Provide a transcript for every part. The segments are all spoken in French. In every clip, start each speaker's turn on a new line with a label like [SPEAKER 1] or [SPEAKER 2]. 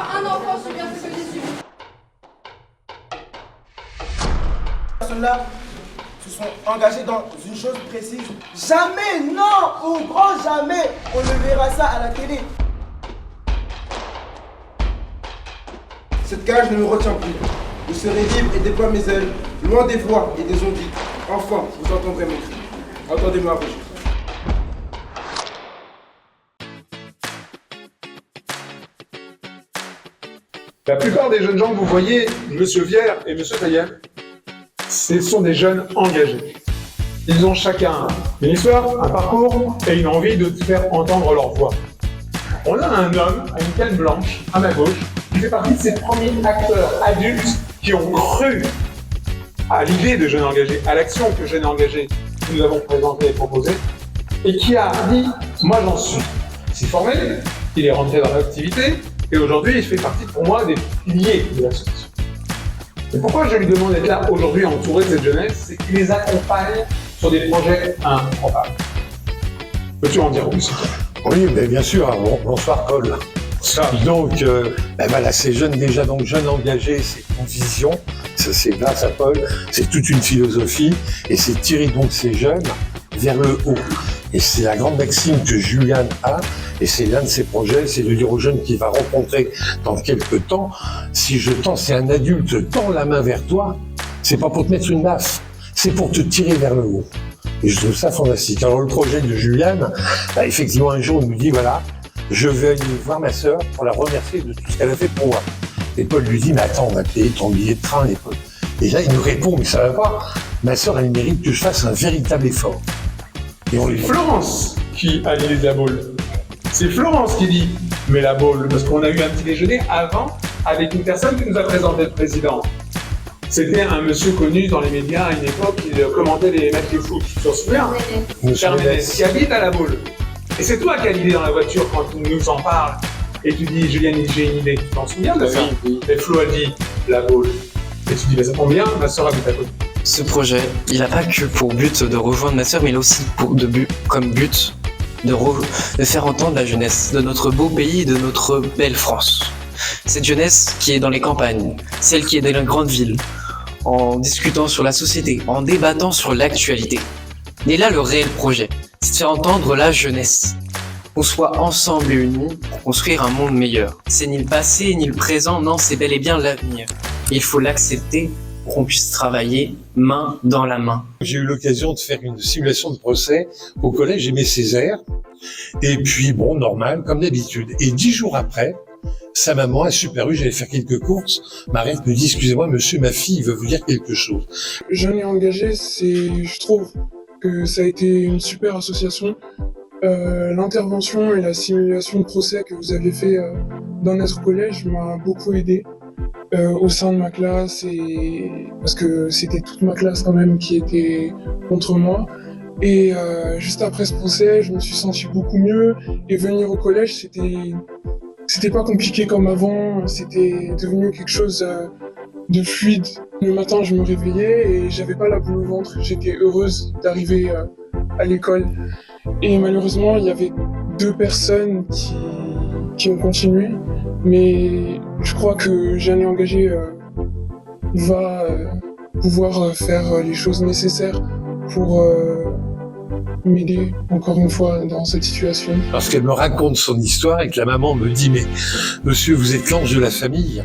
[SPEAKER 1] pas un enfant subir ce que j'ai subi.
[SPEAKER 2] Ces personnes-là se sont engagées dans une chose précise. Jamais, non, au grand jamais, on ne verra ça à la télé. Cette cage ne me retient plus. Je serai libre et déploie mes ailes, loin des voix et des ondes. Enfin, vous entendrez mon cri. Entendez-moi rougir.
[SPEAKER 3] La plupart des jeunes gens que vous voyez, Monsieur Vière et Monsieur Tayeb, ce sont des jeunes engagés. Ils ont chacun une histoire, un parcours et une envie de faire entendre leur voix. On a un homme à une canne blanche, à ma gauche, qui fait partie de ces premiers acteurs adultes qui ont cru à l'idée de jeunes engagés, à l'action que jeunes engagés nous avons présentée et proposée, et qui a dit « moi j'en suis ». Il s'est formé, il est rentré dans l'activité, et aujourd'hui il fait partie pour moi des piliers de l'association. Et pourquoi je lui demande d'être là aujourd'hui entouré de cette jeunesse, c'est qu'il les accompagne sur des projets improbables. Peux-tu en dire plus?
[SPEAKER 4] Oui, mais bien sûr. Bonsoir Paul. Donc, voilà, ces jeunes déjà, donc jeunes engagés, c'est une vision. Ça, c'est grâce à Paul. C'est toute une philosophie, et c'est tirer donc ces jeunes vers le haut. Et c'est la grande maxime que Julian a, et c'est l'un de ses projets, c'est de dire aux jeunes qu'il va rencontrer dans quelques temps, si c'est un adulte tend la main vers toi, c'est pas pour te mettre une baffe, c'est pour te tirer vers le haut. Et je trouve ça fantastique. Alors le projet de Julian, effectivement un jour il nous dit voilà, je vais aller voir ma sœur pour la remercier de tout ce qu'elle a fait pour moi. Et Paul lui dit mais attends, on va payer ton billet de train, les Paul. Et là il nous répond mais ça va pas, ma sœur elle mérite que je fasse un véritable effort. Et on lui dit
[SPEAKER 3] Florence qui a l'idée de la boule. C'est Florence qui dit mais la boule, parce qu'on a eu un petit déjeuner avant avec une personne qui nous a présenté le président. C'était un monsieur connu dans les médias à une époque, il commentait les matchs de foot, tu t'en souviens? Charles Ménès, qui habite à la boule. Et c'est toi qui as l'idée dans la voiture quand tu nous en parles. Et tu dis, Julien, j'ai une idée. Tu t'en souviens de ça? Oui. Et Flo a dit, la boule. Et tu dis, bah, ça tombe bien, ma soeur habite à côté.
[SPEAKER 5] Ce projet, il n'a pas que pour but de rejoindre ma sœur, mais il a aussi comme but de faire entendre la jeunesse de notre beau pays, de notre belle France. Cette jeunesse qui est dans les campagnes, celle qui est dans les grandes villes, en discutant sur la société, en débattant sur l'actualité. Mais là, le réel projet, c'est de faire entendre la jeunesse. Qu'on soit ensemble et unis pour construire un monde meilleur. C'est ni le passé, ni le présent, non, c'est bel et bien l'avenir. Il faut l'accepter pour qu'on puisse travailler main dans la main.
[SPEAKER 4] J'ai eu l'occasion de faire une simulation de procès au collège Aimé Césaire. Et puis, bon, normal, comme d'habitude. Et 10 jours après, sa maman a super eu, j'allais faire quelques courses, m'arrête, me dit, excusez-moi, monsieur, ma fille veut vous dire quelque chose.
[SPEAKER 6] Jeune et engagé, je trouve que ça a été une super association. L'intervention et la simulation de procès que vous avez fait dans notre collège m'a beaucoup aidé au sein de ma classe, parce que c'était toute ma classe quand même qui était contre moi. Et juste après ce procès, je me suis senti beaucoup mieux, et venir au collège, c'était pas compliqué comme avant, c'était devenu quelque chose de fluide. Le matin, je me réveillais et j'avais pas la boule au ventre, j'étais heureuse d'arriver à l'école. Et malheureusement, il y avait 2 personnes qui ont continué, mais je crois que Jeanne Engagé va pouvoir faire les choses nécessaires pour m'aider encore une fois dans cette situation.
[SPEAKER 4] Parce qu'elle me raconte son histoire et que la maman me dit mais monsieur vous êtes l'ange de la famille.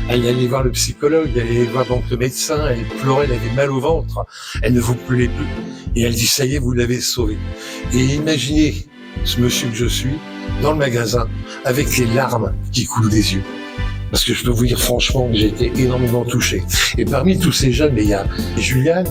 [SPEAKER 4] Elle allait voir le psychologue, elle allait voir donc le médecin, elle pleurait, elle avait mal au ventre, elle ne vous plaît plus. Et elle dit ça y est vous l'avez sauvé. Et imaginez ce monsieur que je suis dans le magasin avec les larmes qui coulent des yeux. Parce que je peux vous dire franchement que j'ai été énormément touché. Et parmi tous ces jeunes, il y a Julian,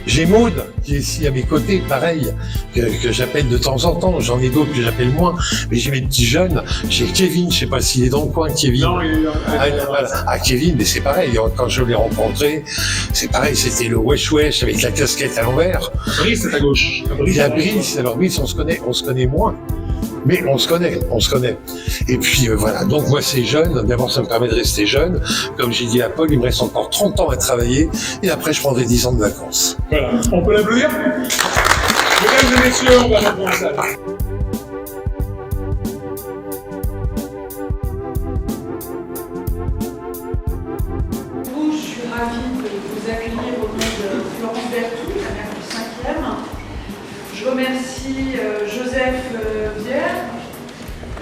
[SPEAKER 4] j'ai Maud qui est ici à mes côtés, pareil, que j'appelle de temps en temps. J'en ai d'autres que j'appelle moins, mais j'ai mes petits jeunes. J'ai Kevin, je sais pas s'il est dans le coin, Kevin.
[SPEAKER 3] Non, il est
[SPEAKER 4] voilà. Kevin, mais c'est pareil. Quand je l'ai rencontré, c'est pareil, c'était le wesh wesh avec la casquette à l'envers.
[SPEAKER 3] Brice, c'est à gauche.
[SPEAKER 4] Il y a Brice, alors Brice, on se connaît moins. Mais on se connaît. Et puis voilà, donc moi c'est jeune, d'abord ça me permet de rester jeune. Comme j'ai dit à Paul, il me reste encore 30 ans à travailler, et après je prendrai 10 ans de vacances.
[SPEAKER 3] Voilà, on peut l'applaudir? Mesdames et messieurs, on va maintenant en salle.
[SPEAKER 7] aussi Joseph Vière,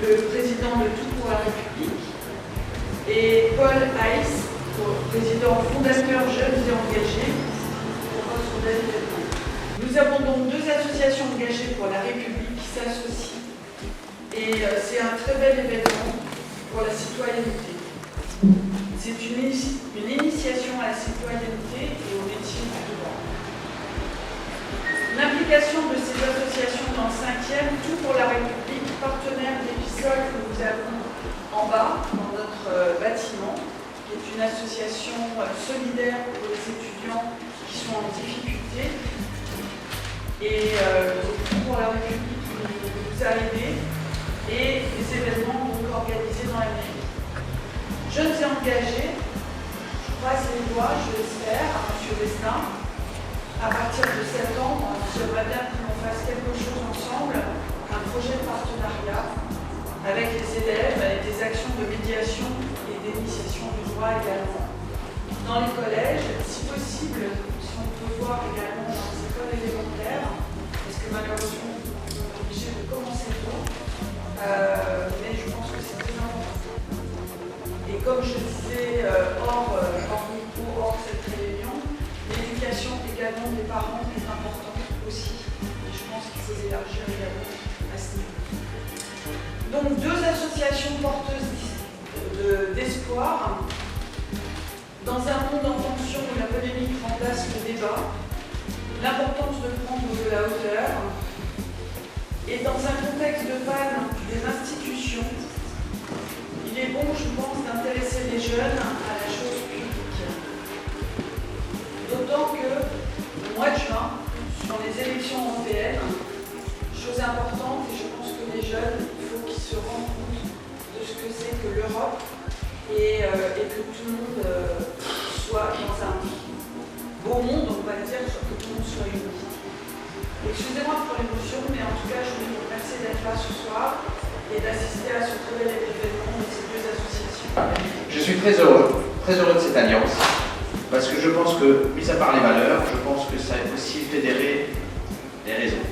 [SPEAKER 7] le président de Tout pour la République, et Paul Heiss, président fondateur Jeunes et Engagés, pour votre bel événement. Nous avons donc deux associations engagées pour la République qui s'associent. Et c'est un très bel événement pour la citoyenneté. C'est une initiation à la citoyenneté et au métier du droit. L'implication de ces associations dans le 5e, Tout pour la République, partenaire d'Épisole que nous avons en bas, dans notre bâtiment, qui est une association solidaire pour les étudiants qui sont en difficulté. Et Tout pour la République nous a aidés et les événements donc organisés dans la mairie. Jeunes et engagés, je croise les doigts, je l'espère, à M. Destin. À partir de septembre, j'aimerais bien qu'on fasse quelque chose ensemble, un projet de partenariat avec les élèves, avec des actions de médiation et d'initiation du droit également. Dans les collèges, si possible, si on peut voir également dans les écoles élémentaires, parce que malheureusement, on est obligé de commencer tôt, mais je pense que c'est très important. Et comme je disais hors micro, hors cette réunion, l'éducation également des parents est importante aussi. Et je pense qu'il faut élargir également à ce niveau. Donc deux associations porteuses d'espoir. Dans un monde en tension où la polémique remplace le débat, l'importance de prendre de la hauteur, et dans un contexte de panne des institutions, il est bon, je pense, d'intéresser les jeunes à la chose publique. D'autant que le mois de juin, sont les élections européennes, chose importante, et je pense que les jeunes, il faut qu'ils se rendent compte de ce que c'est que l'Europe et que tout le monde soit dans un beau monde, on va dire, que tout le monde soit uni. Excusez-moi pour l'émotion, mais en tout cas, je voulais vous remercier d'être là ce soir et d'assister à ce très bel événement de ces deux associations.
[SPEAKER 8] Je suis très heureux de cette alliance, parce que je pense que, mis à part les valeurs, je pense que ça a aussi fédéré les réseaux.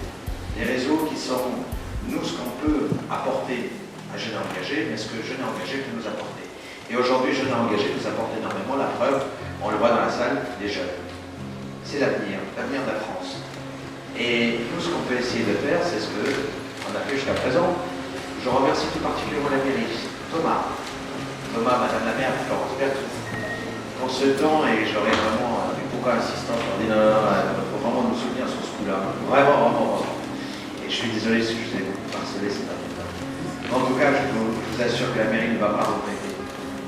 [SPEAKER 8] Les réseaux qui sont, nous, ce qu'on peut apporter à Jeunes Engagés, mais ce que Jeunes Engagés peut nous apporter. Et aujourd'hui, Jeunes Engagés nous apporte énormément, la preuve, on le voit dans la salle, des jeunes. C'est l'avenir de la France. Et nous, ce qu'on peut essayer de faire, c'est ce qu'on a fait jusqu'à présent. Je remercie tout particulièrement la mairie, Thomas, Madame la maire, Florence Berthoud, pour ce temps, et j'aurais vraiment eu beaucoup d'insistance, on dit non, il faut vraiment nous soutenir sur ce coup-là. Vraiment. Et je suis désolé si je vous ai harcelé, c'est pas tout. En tout cas, je vous assure que la mairie ne va pas regretter.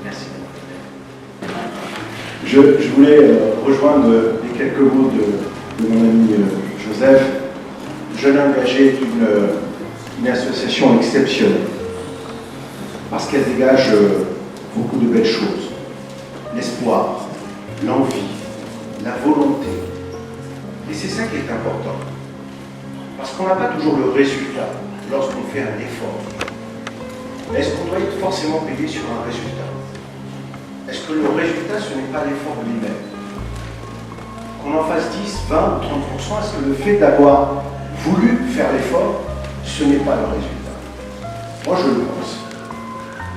[SPEAKER 8] Merci.
[SPEAKER 9] Je voulais rejoindre les quelques mots de mon ami Joseph. Jeunes Engagés est une association exceptionnelle parce qu'elle dégage beaucoup de belles choses. L'espoir, l'envie, la volonté. Et c'est ça qui est important. Parce qu'on n'a pas toujours le résultat lorsqu'on fait un effort. Mais est-ce qu'on doit être forcément payé sur un résultat? Est-ce que le résultat, ce n'est pas l'effort de lui-même? Qu'on en fasse 10, 20 ou 30%, est-ce que le fait d'avoir voulu faire l'effort, ce n'est pas le résultat? Moi, je le pense.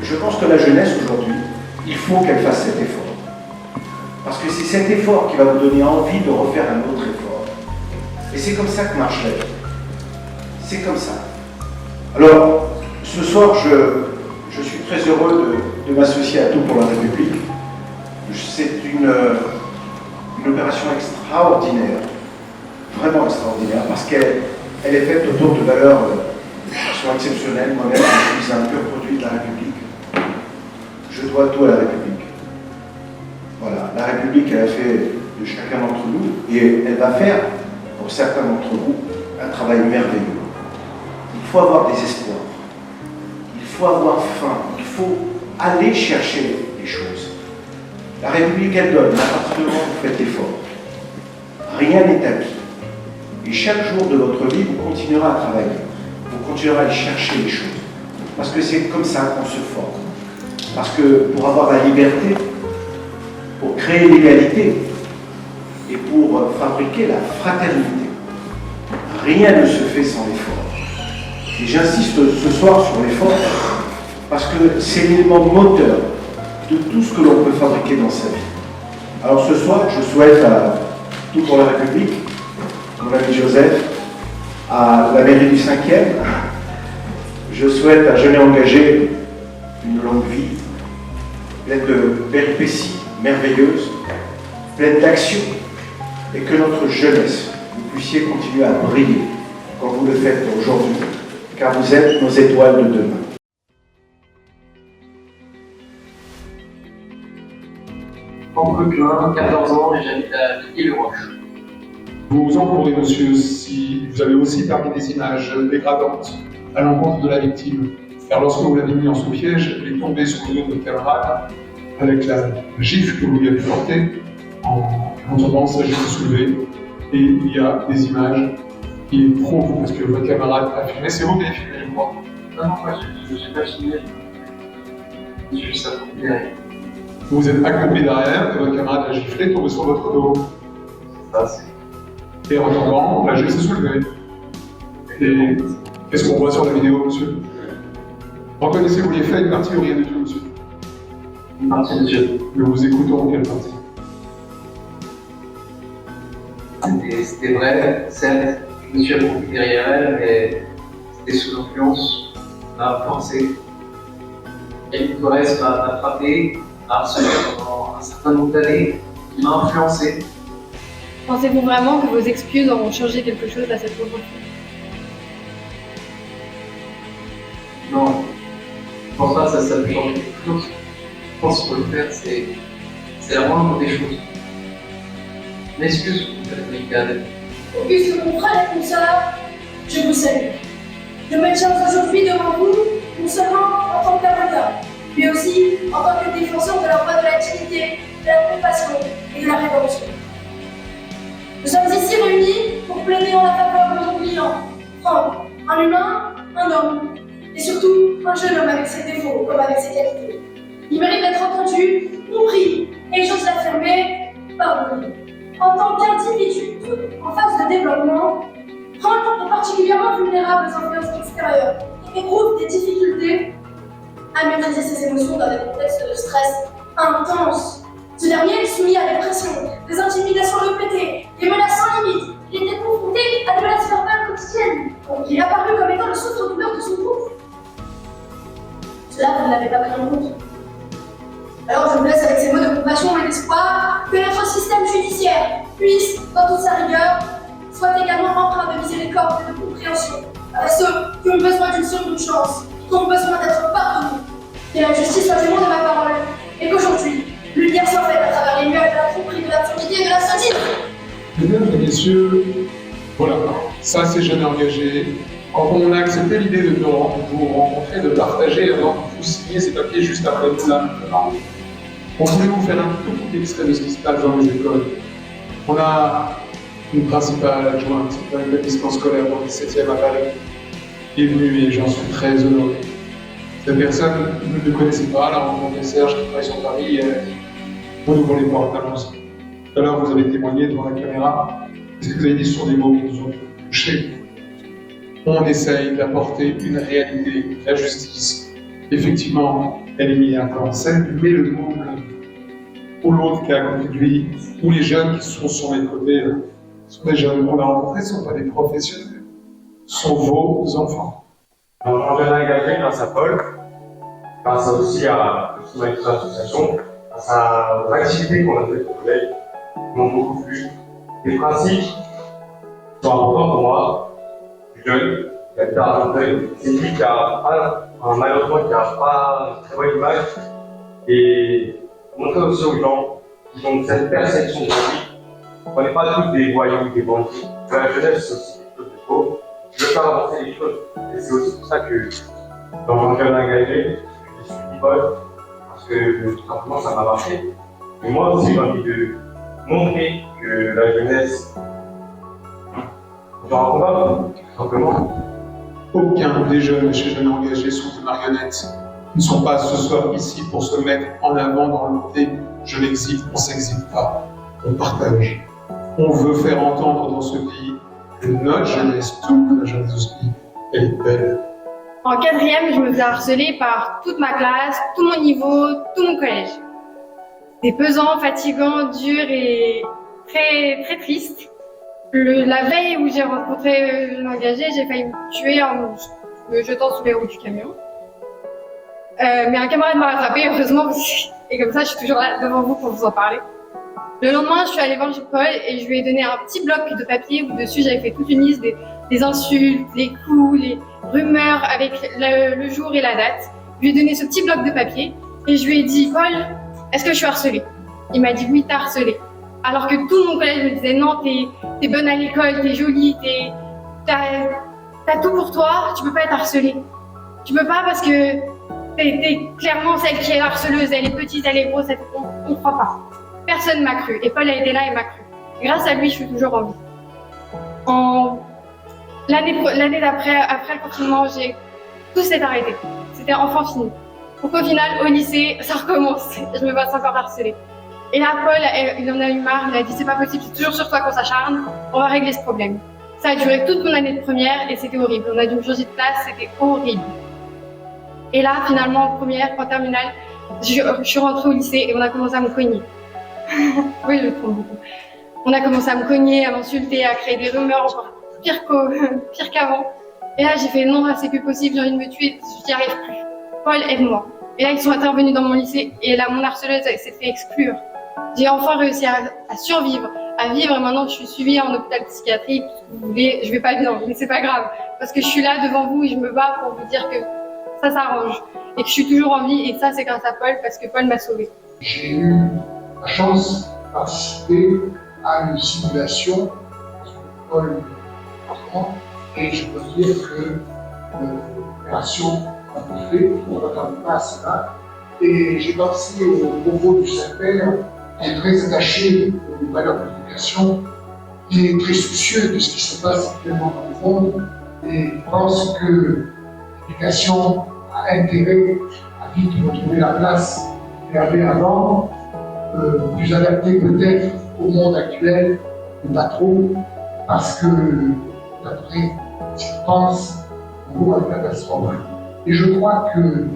[SPEAKER 9] Et je pense que la jeunesse, aujourd'hui, il faut qu'elle fasse cet effort. Parce que c'est cet effort qui va vous donner envie de refaire un autre effort. Et c'est comme ça que marche la vie. C'est comme ça. Alors, ce soir, je suis très heureux de m'associer à Tout pour la République. C'est une opération extraordinaire, vraiment extraordinaire, parce qu'elle est faite autour de valeurs qui sont exceptionnelles. Moi-même, je suis un pur produit de la République. Je dois tout à la République. Voilà, la République, elle a fait de chacun d'entre nous, et elle va faire, pour certains d'entre vous, un travail merveilleux. Il faut avoir des espoirs. Il faut avoir faim. Il faut aller chercher les choses. La République, elle donne, à partir du moment où vous faites effort. Rien n'est acquis. Et chaque jour de votre vie, vous continuerez à travailler. Vous continuerez à aller chercher les choses. Parce que c'est comme ça qu'on se forme. Parce que pour avoir la liberté, pour créer l'égalité et pour fabriquer la fraternité, rien ne se fait sans l'effort. Et j'insiste ce soir sur l'effort parce que c'est l'élément moteur de tout ce que l'on peut fabriquer dans sa vie. Alors ce soir, je souhaite à Tout pour la République, mon ami Joseph, à la mairie du 5e, je souhaite à Jeunes et Engagés une longue vie, pleine de péripéties merveilleuses, pleine d'action, et que notre jeunesse, vous puissiez continuer à briller comme vous le faites aujourd'hui, car vous êtes nos étoiles de demain.
[SPEAKER 10] Franck Lequin, 14 ans et j'habite à Villiers-le-Roche.
[SPEAKER 3] Vous encourez, monsieur, si vous avez aussi permis des images dégradantes à l'encontre de la victime. Car lorsque vous l'avez mis en sous-piège, il est tombé sur le dos de votre camarade avec la gifle que vous lui avez portée en tombant, sa gifle soulevée. Et il y a des images qui prouvent, parce que votre camarade a filmé, c'est vous qui avez filmé, je crois.
[SPEAKER 10] Non, moi je n'ai pas filmé. J'ai juste accompli derrière.
[SPEAKER 3] Vous êtes accroupi derrière, et votre camarade a giflé, tombé sur votre dos.
[SPEAKER 10] Ça, c'est...
[SPEAKER 3] Et en tombant, la gifle s'est soulevée. Et qu'est-ce qu'on voit sur la vidéo, monsieur? Reconnaissez-vous les faits, une partie ou rien du tout, monsieur?
[SPEAKER 10] Une partie, monsieur.
[SPEAKER 3] Nous vous écoutons, quelle partie?
[SPEAKER 10] C'était vrai, certes, je me suis accroupi derrière elle, mais c'était sous l'influence, m'a forcé. Yannick Torres m'a frappé, m'a harcelé pendant un certain nombre d'années, qui m'a influencé.
[SPEAKER 1] Pensez-vous vraiment que vos excuses auront changé quelque chose à cette pauvre fille?
[SPEAKER 10] Non, je pense pas que ça peut changer quelque chose. Je pense qu'il faut le faire, c'est la moindre des choses. Une excuse pour vous faites médicale.
[SPEAKER 11] Auguste, mon frère et consoeur, je vous salue. Je me tiens aujourd'hui devant vous, non seulement en tant qu'avocat, mais aussi en tant que défenseur de la voie de la dignité, de la compassion et de la rédemption. Nous sommes ici réunis pour plaider en la faveur de mon client, Franck, un humain, un homme, et surtout un jeune homme avec ses défauts comme avec ses qualités. Il mérite d'être entendu, compris, et j'ose l'affirmer, pardonné. En tant qu'individu en phase de développement, Franck est particulièrement vulnérable aux influences extérieures et éprouve des difficultés à maîtriser ses émotions dans des contextes de stress intense. Ce dernier est soumis à des pressions, des intimidations répétées, des menaces sans limite. Il était confronté à des menaces verbales quotidiennes. Donc il est apparu comme étant le souffre-douleur de son groupe. Cela, vous ne l'avez pas pris en compte. Alors je vous laisse avec ces mots de compassion et d'espoir que notre système judiciaire puisse, dans toute sa rigueur, soit également empreint de miséricorde et de compréhension à ceux qui ont besoin d'une seconde chance, qui ont besoin d'être pardonnés. Que la justice soit témoin de ma parole et qu'aujourd'hui, lumière soit faite à travers les nuages de la tromperie, de l'absurdité et de la sottise.
[SPEAKER 3] Mesdames et messieurs, voilà, ça c'est Jeunes et Engagés. Quand on a accepté l'idée de vous rencontrer, de partager, avant que vous signiez ces papiers juste après ça, on voulait vous faire un tout petit extrait de ce qui se passe dans les écoles. On a une principale adjointe d'un établissement scolaire dans le 17e à Paris qui est venue et j'en suis très honoré. Cette personne, vous ne connaissez pas, elle a rencontré Serge qui travaille sur Paris et on ouvre les portes, allons-y. Tout à l'heure, vous avez témoigné devant la caméra. Qu'est-ce que vous avez dit sur des mots qui nous ont touchés? On essaye d'apporter une réalité, la justice. Effectivement, elle est mise à en scène, mais le double ou l'autre qui a à côté de lui, ou les jeunes qui sont sur les côtés, sont des jeunes qu'on a rencontrés, ce ne sont pas des professionnels, ce sont vos enfants.
[SPEAKER 12] En jeune engagé grâce à Paul, grâce aussi à notre association, grâce à l'activité qu'on a fait avec les collègues, qui m'ont beaucoup plu. Les principes sont importants pour moi, jeune, qui habite à Argenteuil. C'est lui qui a, malheureusement, qui n'a pas une très bonne image, et montrer aussi aux gens qui ont cette perception de vie. On n'est pas tous des voyous, des bandits. La jeunesse, c'est aussi quelque chose de beau. Je veux faire avancer les choses. Et c'est aussi pour ça que, dans mon jeune engagé, je suis Paul, parce que tout simplement, ça m'a marqué. Et moi aussi, j'ai envie de montrer que la jeunesse, genre un combat, tout simplement.
[SPEAKER 3] Aucun des jeunes chez Jeunes Engagés sont des marionnettes. Ils ne sont pas ce soir ici pour se mettre en avant dans le côté « je l'exhibe », on ne s'exhibe pas, on partage. On veut faire entendre dans ce pays Notre jeunesse, toute la jeunesse d'Osby, elle est belle.
[SPEAKER 1] En 4e, je me faisais harceler par toute ma classe, tout mon niveau, tout mon collège. C'était pesant, fatigant, dur et très, très triste. La veille où j'ai rencontré Jeunes Engagés, j'ai failli me tuer en me jetant sous les roues du camion. Mais un camarade m'a rattrapé, heureusement, et comme ça, je suis toujours là devant vous pour vous en parler. Le lendemain, je suis allée voir Paul et je lui ai donné un petit bloc de papier où dessus j'avais fait toute une liste des insultes, les coups, les rumeurs avec le jour et la date. Je lui ai donné ce petit bloc de papier et je lui ai dit « Paul, est-ce que je suis harcelée ?» Il m'a dit « Oui, t'as harcelé. » Alors que tout mon collège me disait « Non, t'es bonne à l'école, t'es jolie, t'as tout pour toi, tu peux pas être harcelée. Tu peux pas parce que t'es clairement celle qui est harceleuse, elle est petite, elle est grosse, on ne croit pas. » Personne m'a cru et Paul a été là et m'a cru. Grâce à lui, je suis toujours en vie. L'année d'après, après le confinement, tout s'est arrêté. C'était enfin fini. Donc au final, au lycée, ça recommence. Je me passe encore harcelée. Et là, Paul, il en a eu marre. Il a dit c'est pas possible, c'est toujours sur toi qu'on s'acharne. On va régler ce problème. Ça a duré toute mon année de première et c'était horrible. On a dû me changer de classe, c'était horrible. Et là, finalement, en terminale, je suis rentrée au lycée et on a commencé à me cogner. Oui, je le trouve beaucoup. On a commencé à me cogner, à m'insulter, à créer des rumeurs encore pire qu'avant. Et là, j'ai fait non, c'est plus possible, j'ai envie de me tuer, je n'y arrive plus. Paul, aide-moi. Et là, ils sont intervenus dans mon lycée et là, mon harceleuse s'est fait exclure. J'ai enfin réussi à survivre, à vivre. Et maintenant, je suis suivie en hôpital psychiatrique, tout ce que vous voulez. Je vais pas bien, mais c'est pas grave. Parce que je suis là devant vous et je me bats pour vous dire que ça s'arrange. Et que je suis toujours en vie. Et ça, c'est grâce à Paul, parce que Paul m'a sauvée.
[SPEAKER 13] J'ai eu la chance de participer à une simulation Paul et je peux dire que l'opération a été faite, on ne m'attendait pas à cela. Et j'ai pensé au propos du Saint-Père, qui est très attaché aux valeurs de l'éducation, qui est très soucieux de ce qui se passe actuellement dans le monde, et je pense que l'éducation a intérêt à vite retrouver la place qu'elle avait avant, plus adaptée peut-être au monde actuel, mais pas trop, parce que, d'après ce que je pense, on voit la catastrophe. Et je crois que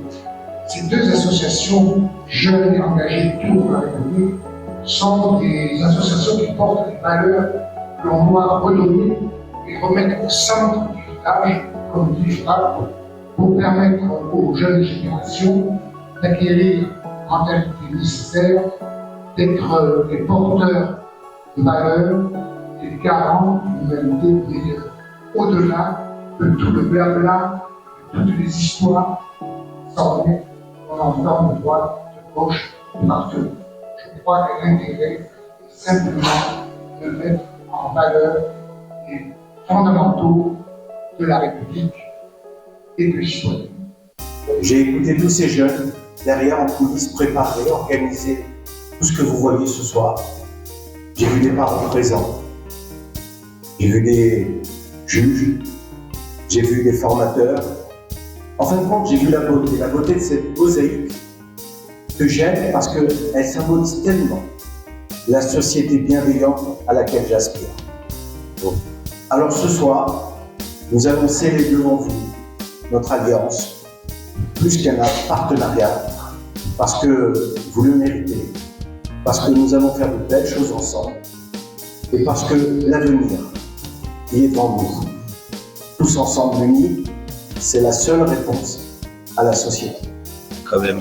[SPEAKER 13] ces deux associations, jeunes et engagées pour la République, sont des associations qui portent des valeurs que l'on doit redonner et remettre au centre du village, comme dit Frappe, pour permettre aux jeunes générations d'acquérir la mentalité nécessaire, d'être des porteurs de valeurs et des garants d'une humanité meilleure. Au-delà de tout le blabla, de toutes les histoires sorties qu'on entend de droite, de gauche, de partout. Je crois que l'intérêt est simplement de mettre en valeur les fondamentaux de la République et du citoyen.
[SPEAKER 9] J'ai écouté tous ces jeunes derrière en coulisses préparer, organiser tout ce que vous voyez ce soir. J'ai vu des parents présents, j'ai vu des juges, j'ai vu des formateurs. En fin de compte, j'ai vu la beauté de cette mosaïque que j'aime parce qu'elle symbolise tellement la société bienveillante à laquelle j'aspire. Alors ce soir, nous allons sceller devant vous notre alliance, plus qu'un partenariat, parce que vous le méritez, parce que nous allons faire de belles choses ensemble, et parce que l'avenir, il est devant nous. Tous ensemble unis, c'est la seule réponse à la société.
[SPEAKER 5] Quand même.